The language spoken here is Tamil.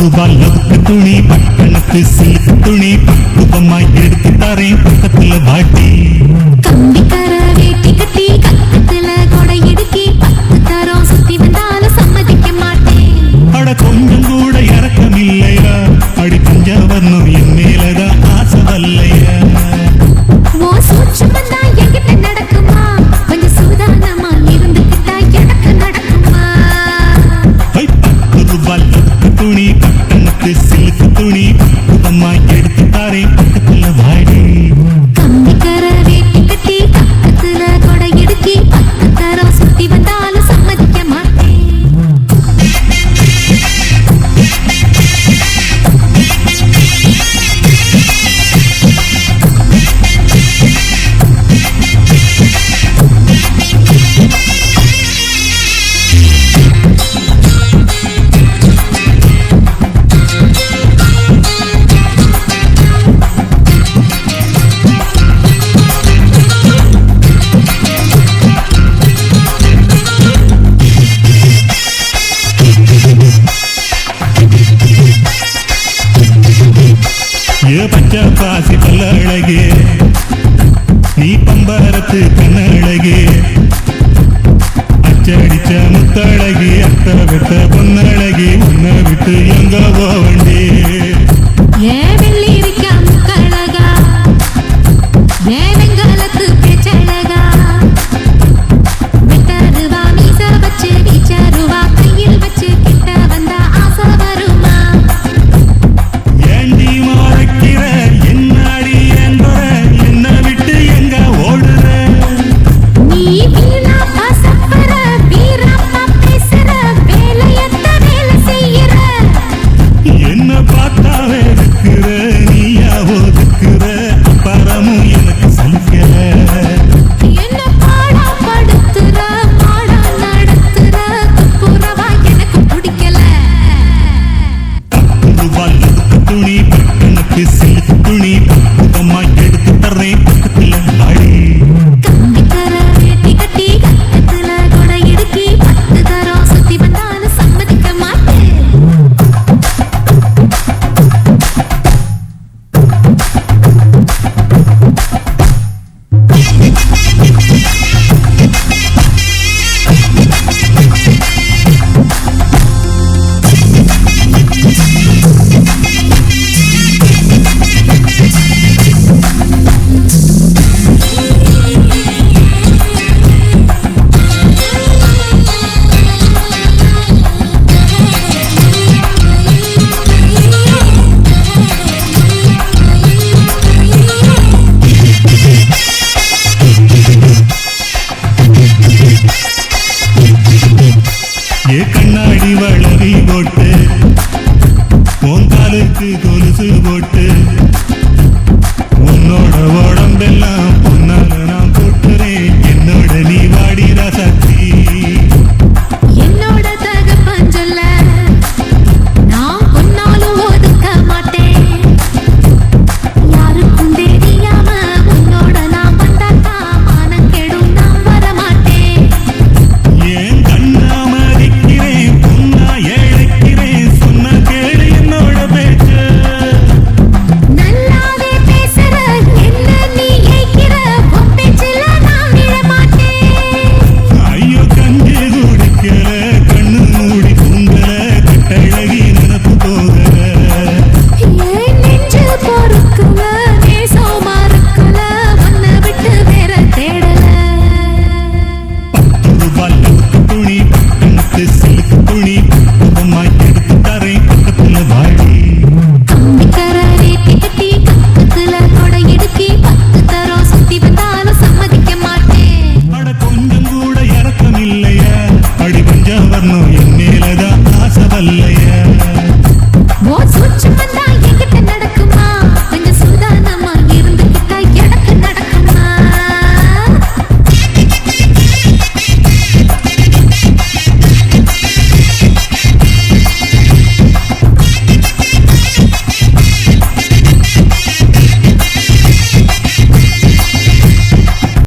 ரூபாய்க்கு துணி பட்டணத்து சில்க் துணி ரூபமாய் எடுத்து தரேன் பக்கத்துல வாட்டி கம்பிக்கர வேட்டி கட்டி கக்கத்துல கொடை இடுக்கி 10 தரம் சுத்தி வந்தாலும் சம்மதிக்க மாட்டேன். அட கொஞ்சம் கூட இறக்கம் இல்லையா அடி பஞ்சவர்ணம் என் மேலதான் ஆசை வல்லையா ஓ சூட்சுமந்தா என்கிட்ட நடக்குமா கொஞ்சம் சூதானமா இருந்துக்கிட்டா எனக்கு நடக்குமா ரூபாய்க்கு துணி பட்டணத்து சில்க் துணி ரூபமாய் எடுத்து தரேன் பக்கத்துல வாடி கம்பிக்கர வேட்டி கட்டி கக்கத்துல கொடை இடுக்கி 10 தரம் சுத்தி வந்தாலும் சம்மதிக்க மாட்டேன். ஏ பச்சை பாசி பல்லழகே நீ பம்பரத்து கண்ணழகே அச்சடிச்ச முத்தழகி அத்த விட்ட பொன்னழகி உன்னை விட்டு எங்க போவண்டி ஏன் வெள்ளி இருக்கா முக்கழகா ஏன் வெங்காலத்து பேச்சழகா விட்டருவா மீச வச்சு வீச்சருவா கையில் வச்சு கிட்ட வந்தா ஆசை வருமா ஏண்டி மறைக்கிற என்னாடி என்ற என்னை விட்டு எங்க ஓடுற நீ வீணாப்பா சப்பர வீராப்பா பேசுற வேலையத்த வேலை செய்யற என்ன பார்த்தாவே இருக்கிற நீயா ஒதுக்குற பரமும் எனக்கு சலிக்கல என்ன பாடா படுத்துற பாடா நடத்துற துப்புரவா எனக்கு பிடிக்கல ரூபாய்க்கு துணி பட்டணத்து சில்க் துணி ரூபமாய் எடுத்து தர்றேன் பக்கத்துல வாடி கம்பிக்கர வேட்டி கட்டி கக்கத்துல கொடை இடுக்கி 10 தரம் சுத்தி வந்தாலும் சம்மதிக்க மாட்டேன். ஏ கண்ணாடி வளரி போட்டு உன் காலுக்கு கொலுசு போட்டு உன்னோட உடம்பெல்லாம் பொன்னால